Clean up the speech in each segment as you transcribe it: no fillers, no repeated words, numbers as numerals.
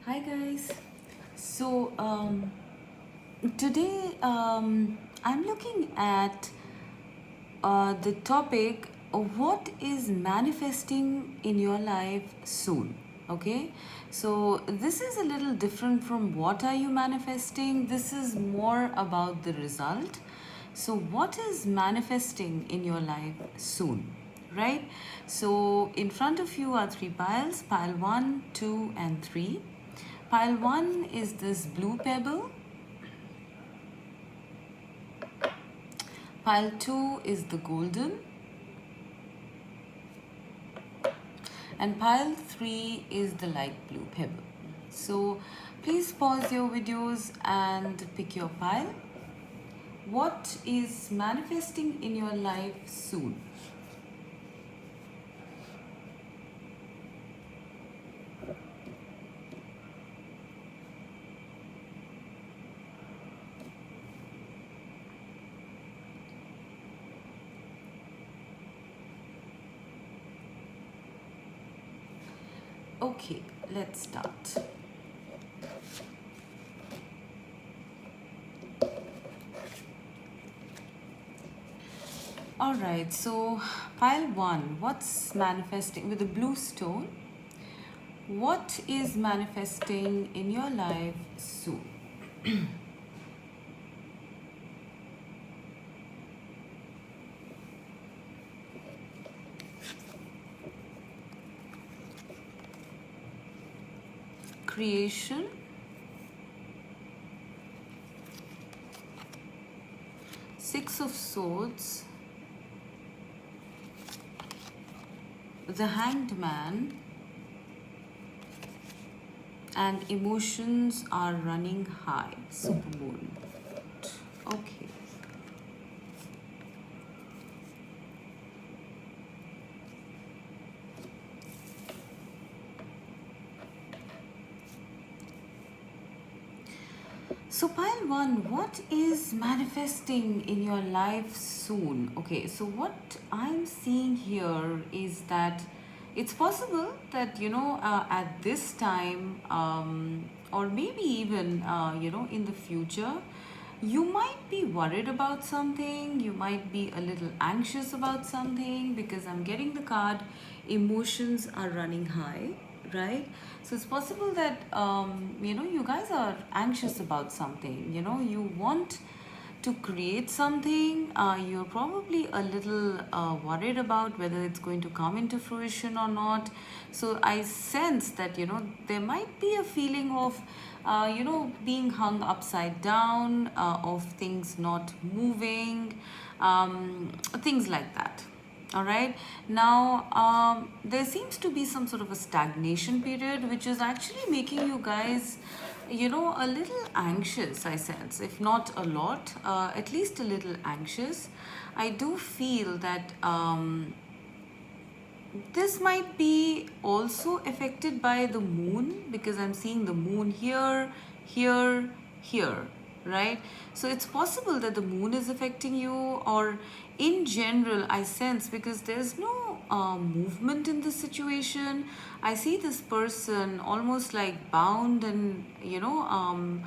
Hi guys. So today I'm looking at the topic of what is manifesting in your life soon. Okay, so this is a little different from what are you manifesting. This is more about the result. So what is manifesting in your life soon, right? So in front of you are three piles: pile 1, 2 and 3. Pile 1 is this blue pebble. Pile 2 is the golden. And pile 3 is the light blue pebble. So please pause your videos and pick your pile. What is manifesting in your life soon? Okay, let's start. All right, so pile 1, what's manifesting with the blue stone? What is manifesting in your life soon? Creation, Six of Swords, the Hanged Man, and emotions are running high. Supermoon. Okay. So pile 1, what is manifesting in your life soon? Okay, so what I'm seeing here is that it's possible that, at this time, or maybe even, in the future, you might be worried about something, you might be a little anxious about something, because I'm getting the card emotions are running high, right? So it's possible that you guys are anxious about something, you want to create something. You're probably a little worried about whether it's going to come into fruition or not. So I sense that there might be a feeling of being hung upside down, of things not moving, things like that. All right. Now, there seems to be some sort of a stagnation period, which is actually making you guys, a little anxious, I sense. If not a lot, at least a little anxious. I do feel that this might be also affected by the moon, because I'm seeing the moon here, here, here, right? So it's possible that the moon is affecting you, or in general, I sense, because there's no movement in this situation. I see this person almost like bound and,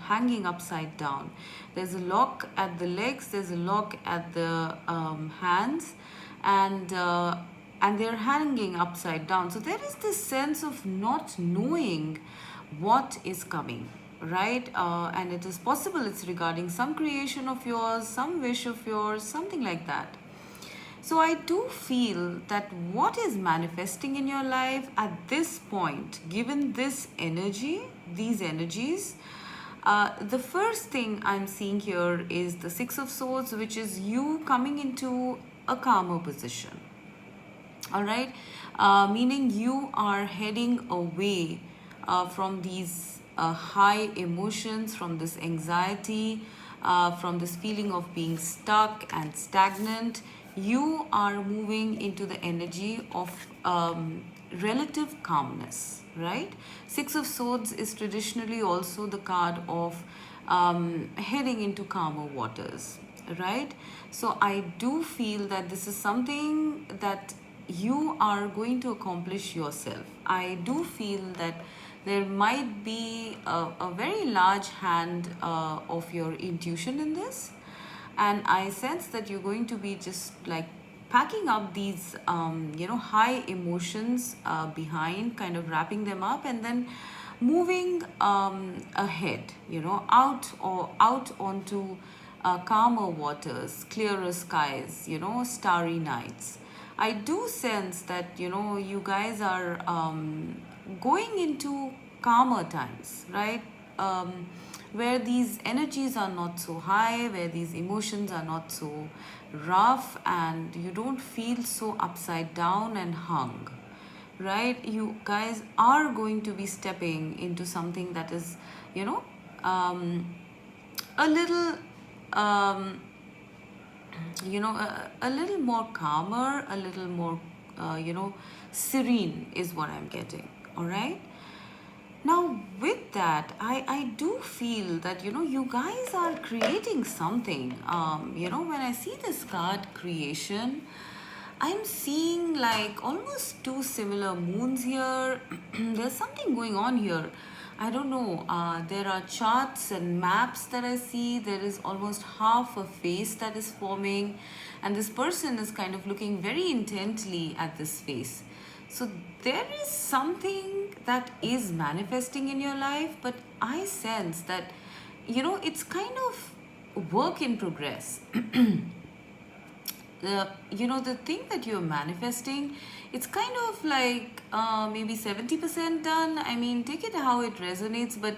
hanging upside down. There's a lock at the legs, there's a lock at the hands, and they're hanging upside down. So there is this sense of not knowing what is coming, right? And it is possible it's regarding some creation of yours, some wish of yours, something like that. So I do feel that what is manifesting in your life at this point, given this energy, these energies, the first thing I'm seeing here is the Six of Swords, which is you coming into a calmer position. All right, meaning you are heading away from these high emotions, from this anxiety, from this feeling of being stuck and stagnant. You are moving into the energy of relative calmness, right? Six of Swords is traditionally also the card of heading into calmer waters, right? So I do feel that this is something that you are going to accomplish yourself. I do feel that there might be a very large hand of your intuition in this, and I sense that you're going to be just like packing up these high emotions behind, kind of wrapping them up, and then moving ahead, out onto calmer waters, clearer skies, starry nights. I do sense that you guys are going into calmer times, right? Where these energies are not so high, where these emotions are not so rough, and you don't feel so upside down and hung, right? You guys are going to be stepping into something that is, you know, a little, um, a little more calmer, a little more, serene is what I'm getting, all right? Now, with that, I do feel that, you guys are creating something. When I see this card creation, I'm seeing like almost two similar moons here. There's something going on here. I don't know. There are charts and maps that I see. There is almost half a face that is forming, and this person is kind of looking very intently at this face. So there is something that is manifesting in your life, but I sense that, it's kind of work in progress. The thing that you're manifesting, it's kind of like maybe 70% done. I mean, take it how it resonates, but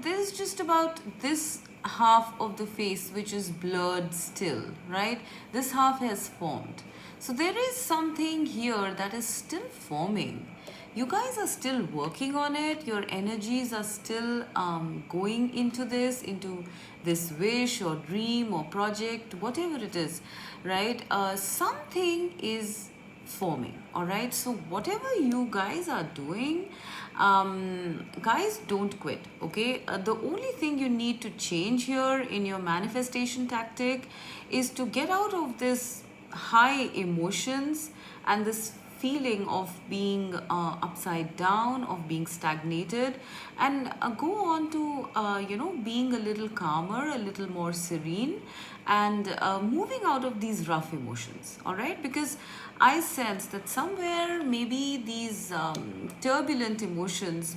there's just about this half of the face which is blurred still, right? This half has formed, so there is something here that is still forming. You guys are still working on it. Your energies are still going into this wish or dream or project, whatever it is, right? Something is forming, all right? So whatever you guys are doing, guys, don't quit, okay? The only thing you need to change here in your manifestation tactic is to get out of this high emotions and this feeling of being upside down, of being stagnated, and go on to being a little calmer, a little more serene, and moving out of these rough emotions, all right? Because I sense that somewhere maybe these turbulent emotions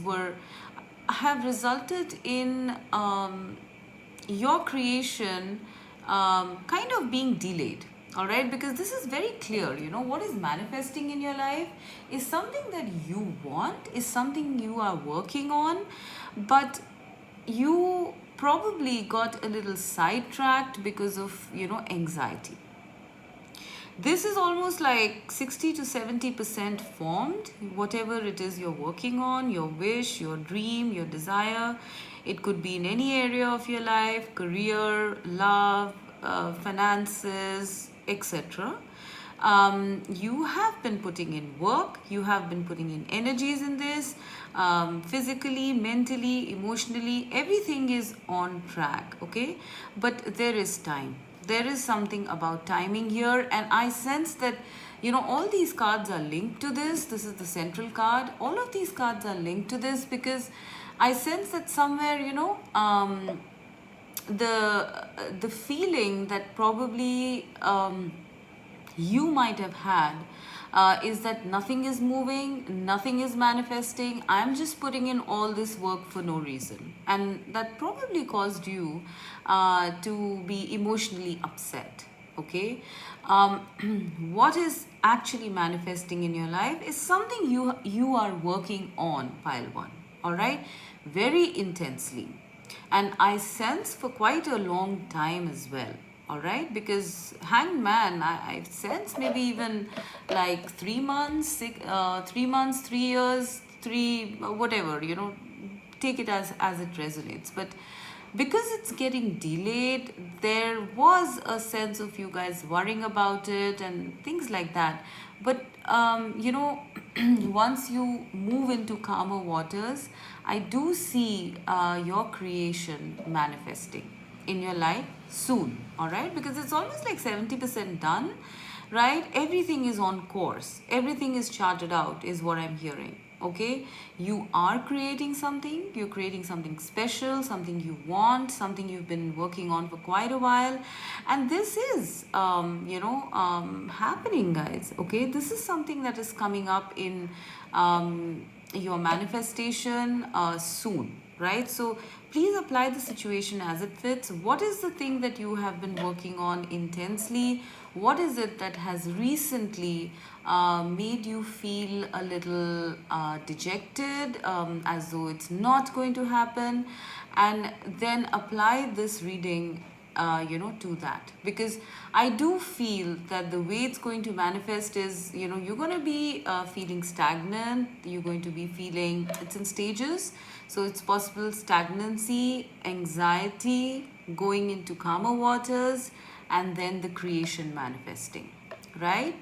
have resulted in your creation kind of being delayed, all right? Because this is very clear. What is manifesting in your life is something that you want, is something you are working on, but you probably got a little sidetracked because of anxiety. This is almost like 60 to 70% formed, whatever it is you're working on, your wish, your dream, your desire. It could be in any area of your life: career, love, finances, etc. You have been putting in work, you have been putting in energies in this, physically, mentally, emotionally, everything is on track, okay? But there is time. There is something about timing here, and I sense that all these cards are linked to this. This is the central card. All of these cards are linked to this because I sense that somewhere the feeling that probably you might have had is that nothing is moving, nothing is manifesting. I'm just putting in all this work for no reason, and that probably caused you to be emotionally upset, okay? What is actually manifesting in your life is something you are working on, pile one, all right? Very intensely, and I sense for quite a long time as well, all right? Because hanged man, I sense maybe even like 3 months, 3 months, 3 years, whatever, take it as it resonates. But because it's getting delayed, there was a sense of you guys worrying about it and things like that. But once you move into calmer waters, I do see your creation manifesting in your life soon, all right? Because it's almost like 70% done, right? Everything is on course, everything is charted out, is what I'm hearing. Okay, you are creating something, you're creating something special, something you want, something you've been working on for quite a while, and this is happening, guys. Okay, this is something that is coming up in your manifestation soon, right? So please apply the situation as it fits. What is the thing that you have been working on intensely? What is it that has recently made you feel a little dejected, as though it's not going to happen? And then apply this reading to that, because I do feel that the way it's going to manifest is, you're going to be feeling stagnant, you're going to be feeling, it's in stages. So it's possible stagnancy, anxiety, going into calmer waters, and then the creation manifesting, right?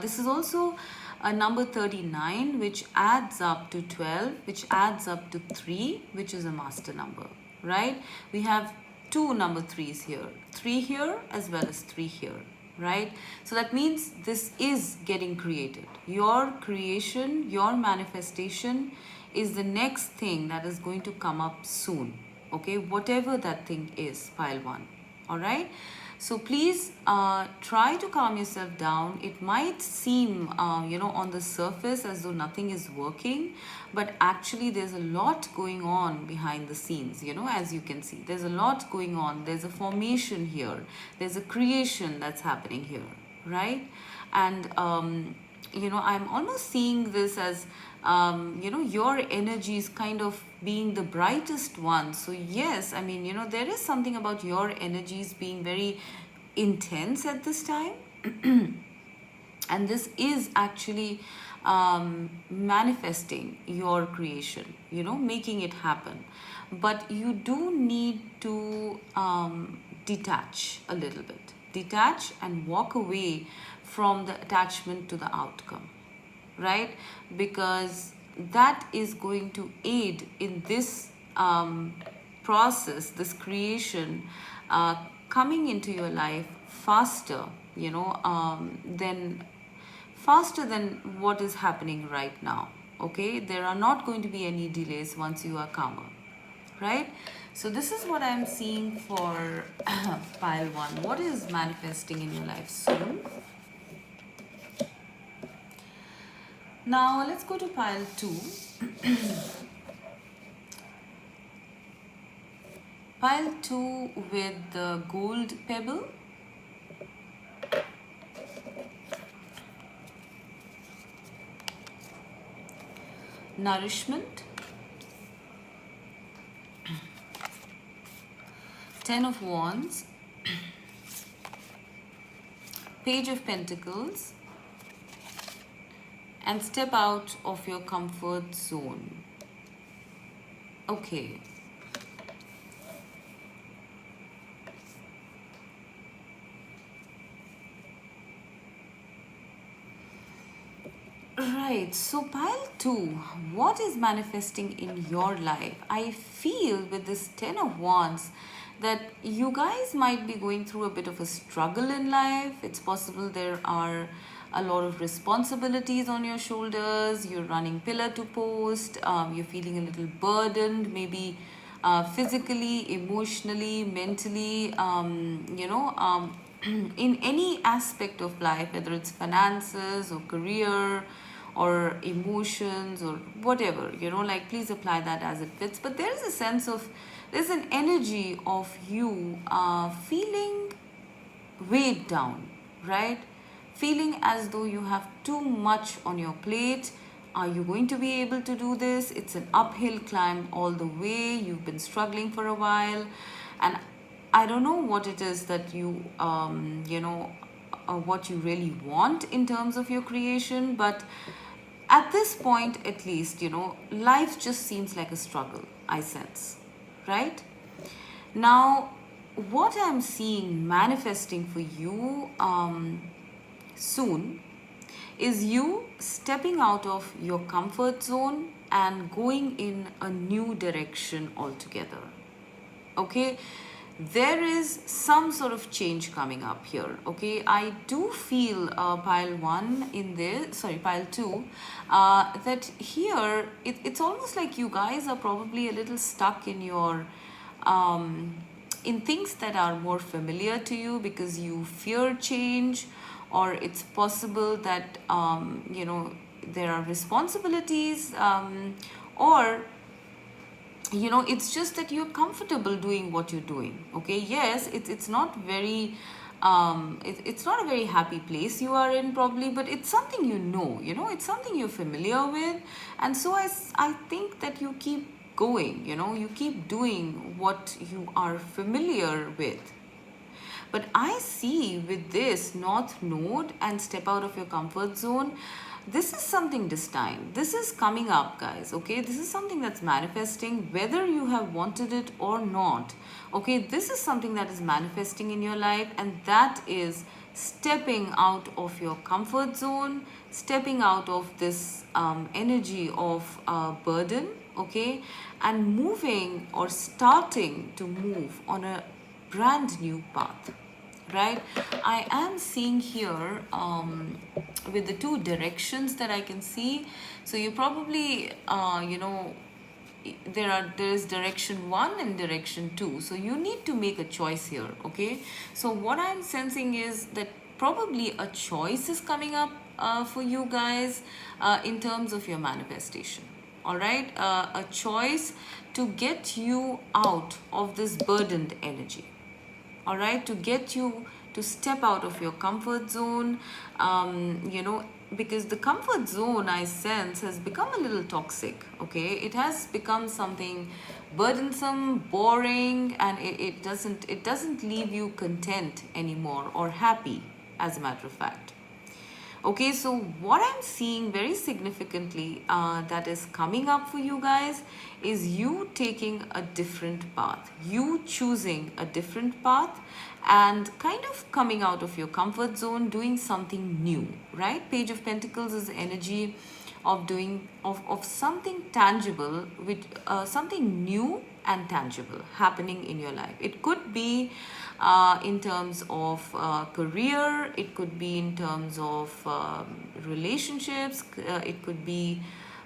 This is also a number 39, which adds up to 12, which adds up to 3, which is a master number, right? We have two number 3s here, 3 here as well as 3 here, right? So that means this is getting created. Your creation, your manifestation is the next thing that is going to come up soon, okay? Whatever that thing is, pile 1, all right? So please try to calm yourself down. It might seem, on the surface as though nothing is working, but actually there's a lot going on behind the scenes, as you can see. There's a lot going on. There's a formation here. There's a creation that's happening here, right? And, I'm almost seeing this as, your energy is kind of being the brightest one. So yes, I mean, there is something about your energies being very intense at this time. And this is actually manifesting your creation, making it happen. But you do need to detach a little bit. Detach and walk away from the attachment to the outcome, right? Because that is going to aid in this process, this creation coming into your life faster, faster than what is happening right now. Okay, there are not going to be any delays once you are calmer, right? So this is what I'm seeing for pile 1. What is manifesting in your life soon? Now let's go to pile 2. Pile 2 with the gold pebble. Nourishment. 10 of Wands. Page of Pentacles. And step out of your comfort zone. Okay. Right, so pile 2, what is manifesting in your life? I feel with this 10 of Wands that you guys might be going through a bit of a struggle in life. It's possible there are a lot of responsibilities on your shoulders. You're running pillar to post. You're feeling a little burdened, maybe physically, emotionally, mentally, in any aspect of life, whether it's finances or career or emotions or whatever, like please apply that as it fits. But there is a sense of, there's an energy of you feeling weighed down, right? Feeling as though you have too much on your plate. Are you going to be able to do this? It's an uphill climb all the way. You've been struggling for a while. And I don't know what it is that you, what you really want in terms of your creation. But at this point, at least, life just seems like a struggle, I sense, right? Now, what I'm seeing manifesting for you soon is you stepping out of your comfort zone and going in a new direction altogether. Okay, there is some sort of change coming up here. Okay, I do feel pile 1 in this, sorry, pile 2, that here it's almost like you guys are probably a little stuck in your in things that are more familiar to you because you fear change, or it's possible that there are responsibilities, or it's just that you're comfortable doing what you're doing. Okay, yes, it's not very it's not a very happy place you are in probably, but it's something it's something you're familiar with. And so I think that you keep going, you keep doing what you are familiar with. But I see with this North Node and step out of your comfort zone, this is something destined. This is coming up, guys, okay? This is something that's manifesting whether you have wanted it or not. Okay, this is something that is manifesting in your life, and that is stepping out of your comfort zone, stepping out of this energy of burden, okay, and moving or starting to move on a brand new path, right? I am seeing here with the two directions that I can see. So you probably there is direction 1 and direction 2, so you need to make a choice here. Okay, so what I'm sensing is that probably a choice is coming up for you guys in terms of your manifestation. All right, a choice to get you out of this burdened energy. All right, to get you to step out of your comfort zone, because the comfort zone, I sense, has become a little toxic. Okay, it has become something burdensome, boring, and it doesn't leave you content anymore or happy, as a matter of fact. Okay, so what I'm seeing very significantly that is coming up for you guys is you taking a different path, you choosing a different path, and kind of coming out of your comfort zone, doing something new, right? Page of Pentacles is energy of doing of something tangible, with something new and tangible happening in your life. It could be in terms of career, it could be in terms of relationships, it could be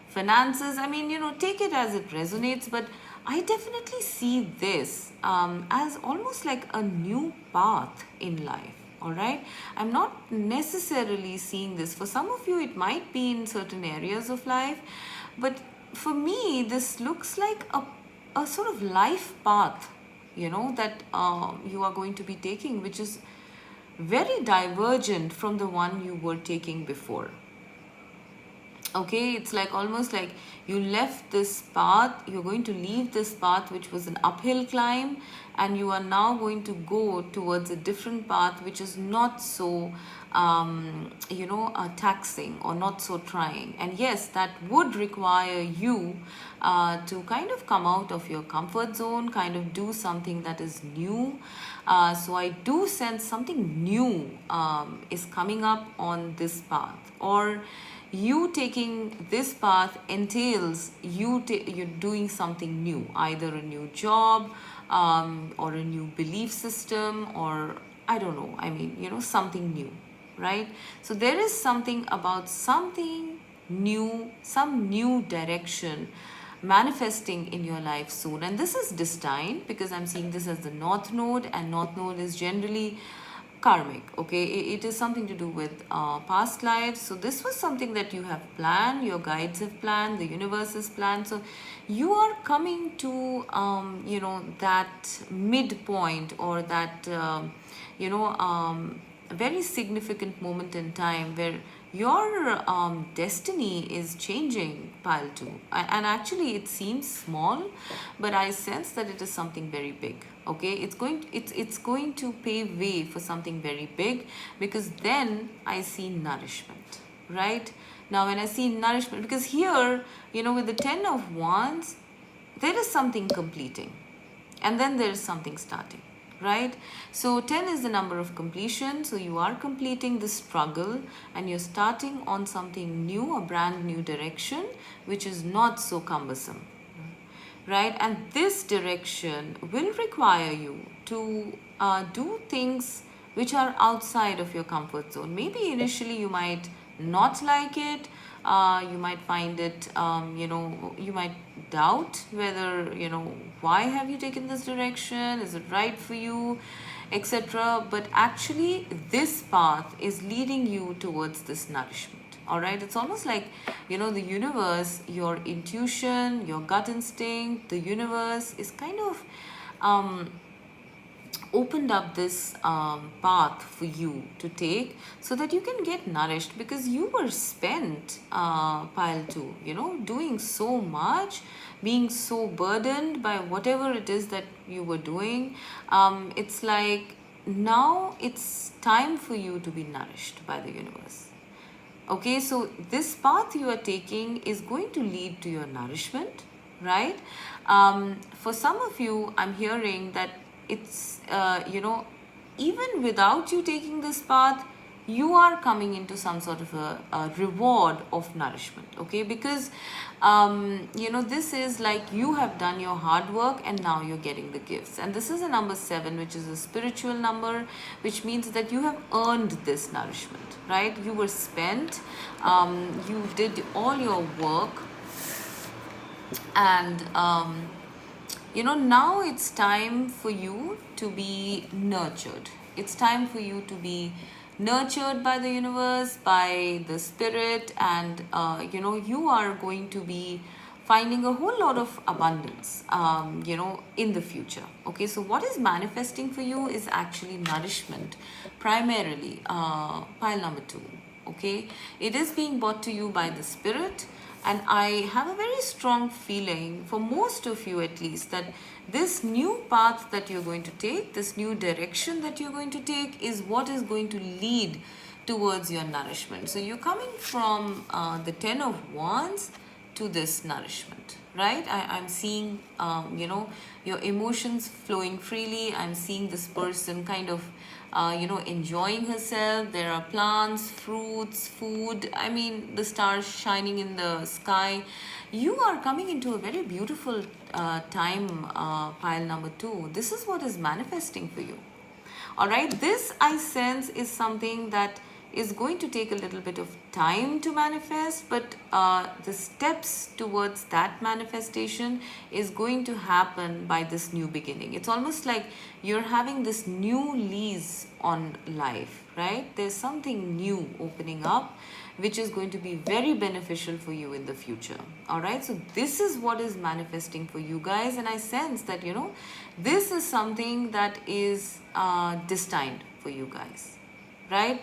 finances. I mean, take it as it resonates, but I definitely see this as almost like a new path in life. All right, I'm not necessarily seeing this. For some of you, it might be in certain areas of life, but for me, this looks like a sort of life path, that you are going to be taking, which is very divergent from the one you were taking before. Okay, it's like almost like you left this path, you're going to leave this path which was an uphill climb, and you are now going to go towards a different path which is not so taxing or not so trying. And yes, that would require you to kind of come out of your comfort zone, kind of do something that is new. So I do sense something new is coming up on this path, or you taking this path entails you're doing something new, either a new job or a new belief system, or I don't know, I mean, something new, right? So there is something about something new, some new direction manifesting in your life soon. And this is destined because I'm seeing this as the North Node, and North Node is generally karmic. Okay, it is something to do with past lives. So this was something that you have planned, your guides have planned, the universe has planned. So you are coming to that midpoint, or that very significant moment in time where your destiny is changing, pile 2. And actually it seems small, but I sense that it is something very big. Okay, it's going to pave way for something very big, because then I see nourishment, right? Now when I see nourishment, because here, with the 10 of Wands, there is something completing, and then there is something starting, right? So 10 is the number of completion. So you are completing the struggle, and you're starting on something new, a brand new direction, which is not so cumbersome. right? And this direction will require you to do things which are outside of your comfort zone. Maybe initially you might not like it, you might find it, you might doubt whether, why have you taken this direction? Is it right for you? Etc. But actually, this path is leading you towards this nourishment. All right, it's almost like, the universe, your intuition, your gut instinct, the universe is kind of opened up this path for you to take so that you can get nourished, because you were spent, pile 2, doing so much, being so burdened by whatever it is that you were doing. It's like now it's time for you to be nourished by the universe. Okay, so this path you are taking is going to lead to your nourishment, right? For some of you, I'm hearing that it's, even without you taking this path, you are coming into some sort of a reward of nourishment, okay? Because, this is like you have done your hard work and now you're getting the gifts. And this is a number 7, which is a spiritual number, which means that you have earned this nourishment, right? You were spent, you did all your work, and now it's time for you to be nurtured. It's time for you to be nurtured by the universe, by the spirit, and you are going to be finding a whole lot of abundance, in the future. Okay, so what is manifesting for you is actually nourishment, primarily, pile number 2. Okay, it is being brought to you by the spirit. And I have a very strong feeling, for most of you at least, that this new path that you're going to take, this new direction that you're going to take, is what is going to lead towards your nourishment. So you're coming from the 10 of Wands to this nourishment, right? I'm seeing, your emotions flowing freely. I'm seeing this person kind of, enjoying herself. There are plants, fruits, food. I mean, the stars shining in the sky. You are coming into a very beautiful time, pile number 2. This is what is manifesting for you. All right, this I sense is something that is going to take a little bit of time to manifest, but the steps towards that manifestation is going to happen by this new beginning. It's almost like you're having this new lease on life, right? There's something new opening up, which is going to be very beneficial for you in the future. All right, so this is what is manifesting for you guys, and I sense that this is something that is destined for you guys, right?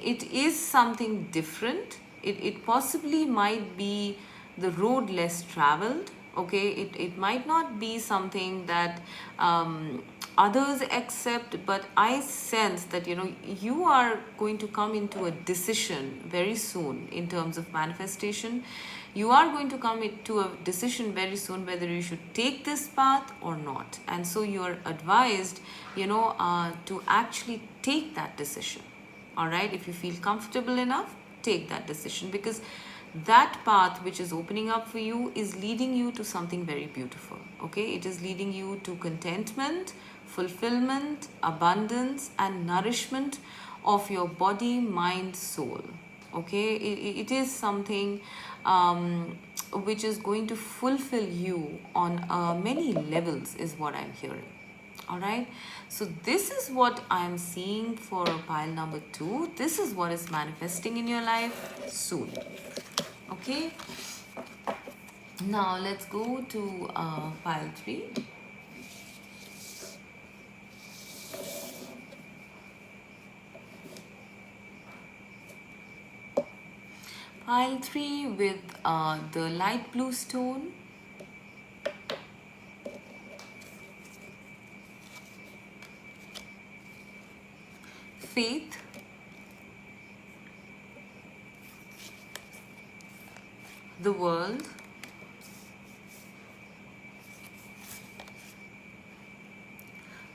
It is something different. It possibly might be the road less traveled. Okay, it might not be something that others accept, but I sense that you are going to come into a decision very soon in terms of manifestation. You are going to come into a decision very soon whether you should take this path or not, and so you are advised to actually take that decision. All right, if you feel comfortable enough, take that decision, because that path which is opening up for you is leading you to something very beautiful. Okay, it is leading you to contentment, fulfillment, abundance, and nourishment of your body, mind, soul. Okay, it is something which is going to fulfill you on many levels, is what I'm hearing. All right, so this is what I'm seeing for pile number 2. This is what is manifesting in your life soon. Okay, now let's go to pile 3. Pile 3 with the light blue stone. Faith. The world.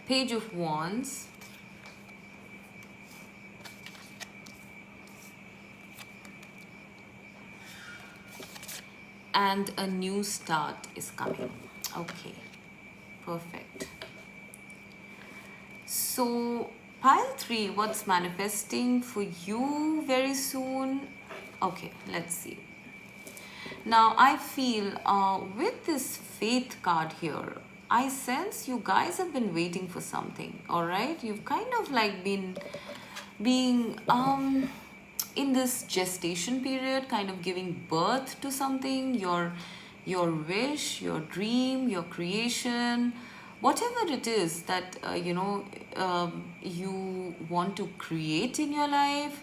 Page of Wands. and a new start is coming. Okay, perfect. So, pile 3, what's manifesting for you very soon? Okay, let's see. Now, I feel with this faith card here, I sense you guys have been waiting for something, all right? You've kind of like been being in this gestation period, kind of giving birth to something, your wish, your dream, your creation, whatever it is that you want to create in your life,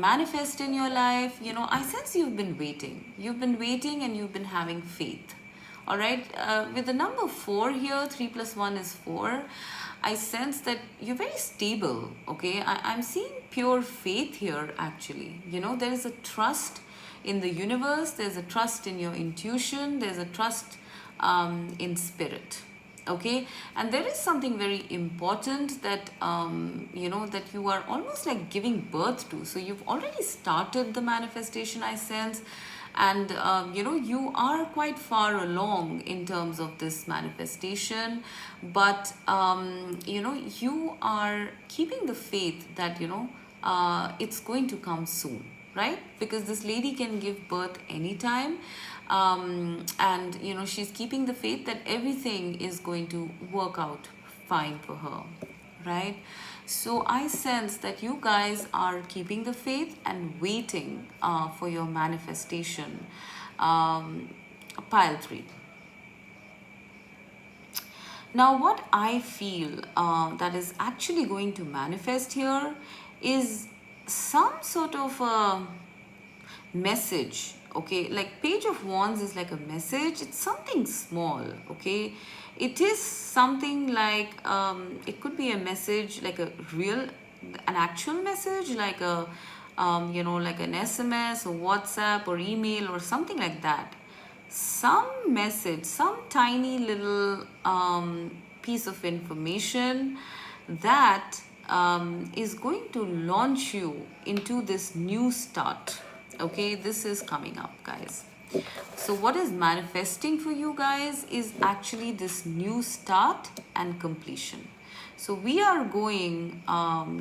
manifest in your life. I sense you've been waiting and you've been having faith. All right, with the number 4 here, 3 plus 1 is 4. I sense that you're very stable. Okay, I'm seeing pure faith here actually. There is a trust in the universe, there's a trust in your intuition, there's a trust in spirit. Okay, and there is something very important that that you are almost like giving birth to. So you've already started the manifestation, I sense, and you are quite far along in terms of this manifestation, but you are keeping the faith that it's going to come soon, right? Because this lady can give birth anytime, and she's keeping the faith that everything is going to work out fine for her, right? So I sense that you guys are keeping the faith and waiting for your manifestation. Pile 3. Now, what I feel that is actually going to manifest here is some sort of a message. Okay, like Page of Wands is like a message. It's something small. Okay, it is something like it could be a message, like an actual message, like like an SMS or WhatsApp or email or something like that. Some message, some tiny little piece of information that is going to launch you into this new start. Okay, this is coming up, guys. So what is manifesting for you guys is actually this new start and completion. So we are going from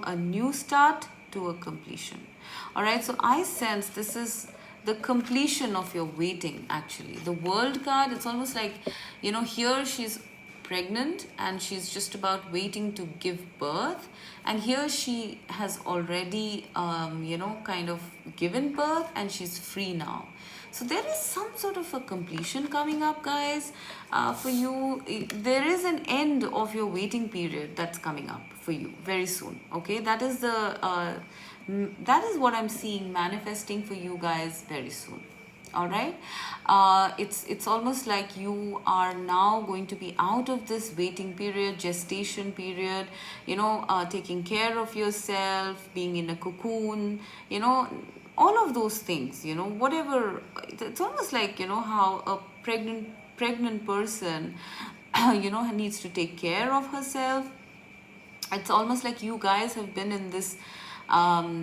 a new start to a completion. All right, so I sense this is the completion of your waiting. Actually, the World card, it's almost like here she's pregnant and she's just about waiting to give birth, and here she has already kind of given birth and she's free now. So there is some sort of a completion coming up, guys, for you. There is an end of your waiting period that's coming up for you very soon. Okay, that is what I'm seeing manifesting for you guys very soon. All right, it's almost like you are now going to be out of this waiting period, gestation period, taking care of yourself, being in a cocoon, all of those things, whatever. It's almost like how a pregnant person needs to take care of herself. It's almost like you guys have been in this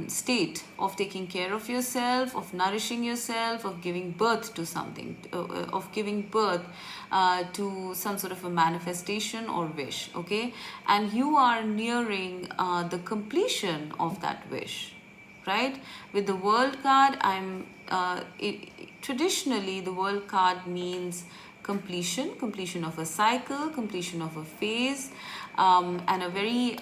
state of taking care of yourself, of nourishing yourself, of giving birth to something, of giving birth to some sort of a manifestation or wish. Okay, and you are nearing the completion of that wish, right? With the World card, traditionally the World card means completion of a cycle, completion of a phase, and a very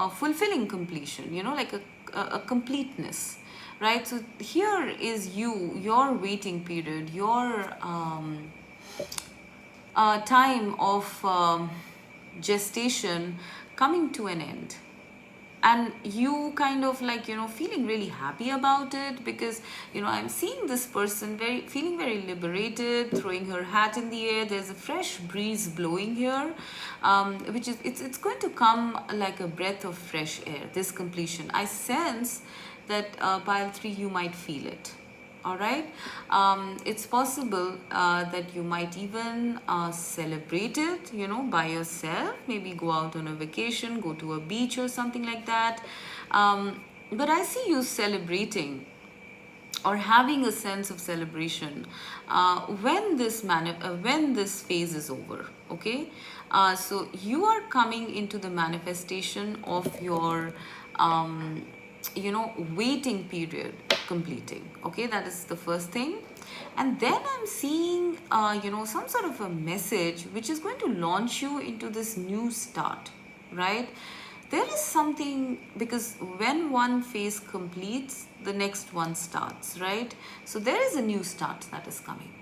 a fulfilling completion, like a completeness, right? So here is your waiting period, your time of gestation coming to an end, and you kind of like feeling really happy about it, because I'm seeing this person feeling very liberated, throwing her hat in the air. There's a fresh breeze blowing here, which is it's going to come like a breath of fresh air, this completion. I sense that pile 3, you might feel it. All right, it's possible that you might even celebrate it by yourself, maybe go out on a vacation, go to a beach or something like that, but I see you celebrating or having a sense of celebration when this phase is over. Okay, so you are coming into the manifestation of your waiting period completing. Okay, that is the first thing. And then I'm seeing some sort of a message which is going to launch you into this new start, right? There is something, because when one phase completes, the next one starts, right? So there is a new start that is coming.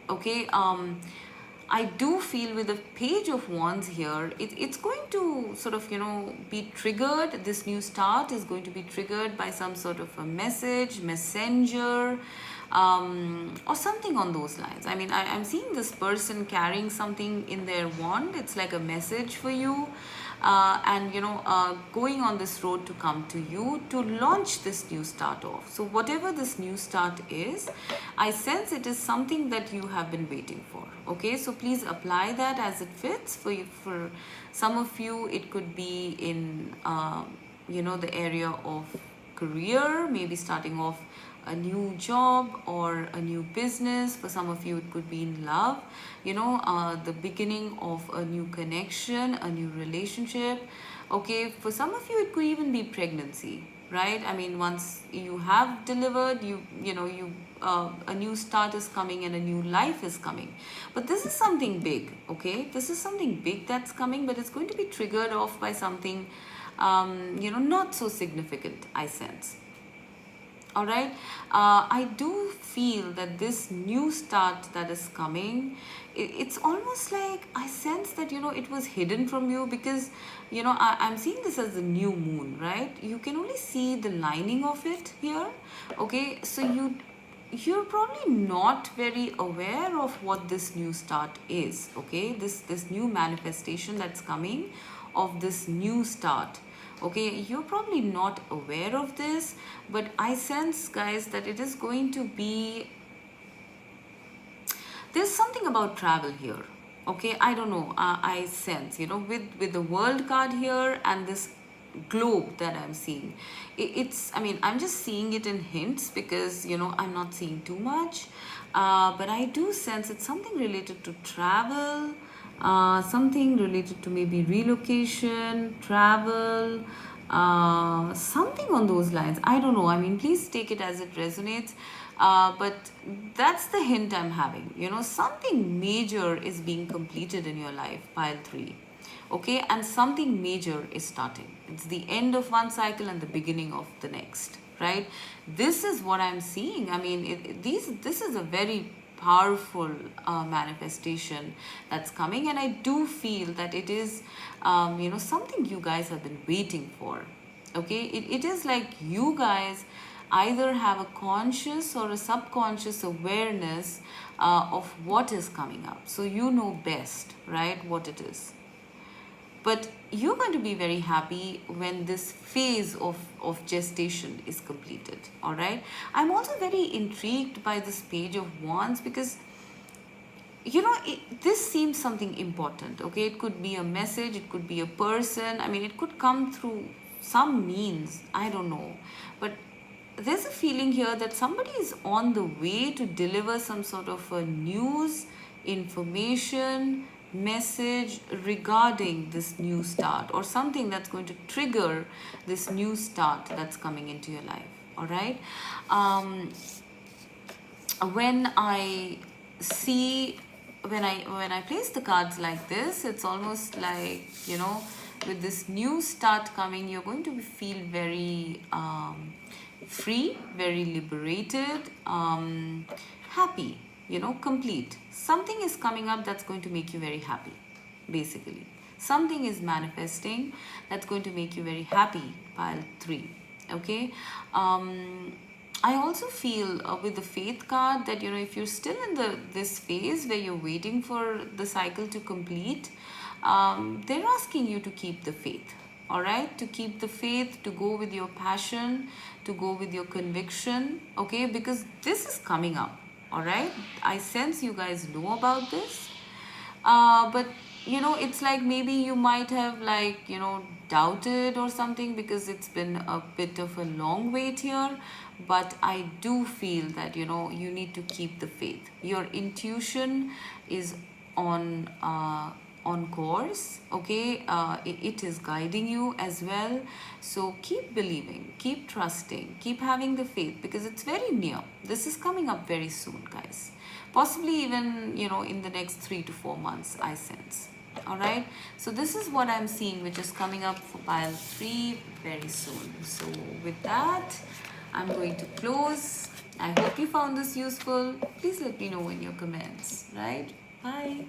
Okay, I do feel with the page of wands here, it's going to sort of be triggered. This new start is going to be triggered by some sort of a messenger, or something on those lines. I mean, I'm seeing this person carrying something in their wand. It's like a message for you, and going on this road to come to you to launch this new start off. So whatever this new start is, I sense it is something that you have been waiting for. Okay, so please apply that as it fits for you. For some of you, it could be in the area of career, maybe starting off a new job or a new business. For some of you, it could be in love, the beginning of a new connection, a new relationship. Okay, for some of you, it could even be pregnancy, right? I mean, once you have delivered, a new start is coming and a new life is coming. But this is something big. Okay, this is something big that's coming, but it's going to be triggered off by something not so significant, I sense. All right, I do feel that this new start that is coming, it's almost like I sense that it was hidden from you, because I'm seeing this as the new moon, right? You can only see the lining of it here. Okay, so you're probably not very aware of what this new start is. Okay, this new manifestation that's coming of this new start. Okay, you're probably not aware of this, but I sense, guys, that it is going to be, there's something about travel here. Okay, I don't know, I sense with the world card here and this globe that I'm seeing, it's, I mean, I'm just seeing it in hints, because I'm not seeing too much, but I do sense it's something related to travel, something related to maybe relocation, travel, something on those lines. I don't know. I mean, please take it as it resonates. But that's the hint I'm having. Something major is being completed in your life, pile 3. Okay, and something major is starting. It's the end of one cycle and the beginning of the next, right? This is what I'm seeing. I mean, this is a very powerful manifestation that's coming, and I do feel that it is something you guys have been waiting for. Okay, it is like you guys either have a conscious or a subconscious awareness of what is coming up, so you know best, right, what it is. But you're going to be very happy when this phase of gestation is completed. All right, I'm also very intrigued by this page of wands, because this seems something important. Okay, it could be a message, it could be a person. I mean, it could come through some means, I don't know, but there's a feeling here that somebody is on the way to deliver some sort of a news, information, message regarding this new start, or something that's going to trigger this new start that's coming into your life. All right, when I see, when I place the cards like this, it's almost like with this new start coming, you're going to feel very free, very liberated, happy, complete. Something is coming up that's going to make you very happy, basically. Something is manifesting that's going to make you very happy, pile 3. Okay, I also feel with the faith card that if you're still in this phase where you're waiting for the cycle to complete, they're asking you to keep the faith. All right, to keep the faith, to go with your passion, to go with your conviction. Okay, because this is coming up. All right, I sense you guys know about this, but it's like maybe you might have doubted or something, because it's been a bit of a long wait here. but I do feel that, you know, you need to keep the faith. Your intuition is on on course, okay? It is guiding you as well. So keep believing, keep trusting, keep having the faith, because it's very near. This is coming up very soon, guys. Possibly even, you know, in the next 3 to 4 months, I sense. All right, so this is what I'm seeing, which is coming up for pile 3 very soon. So with that, I'm going to close. I hope you found this useful. Please let me know in your comments, right? Bye.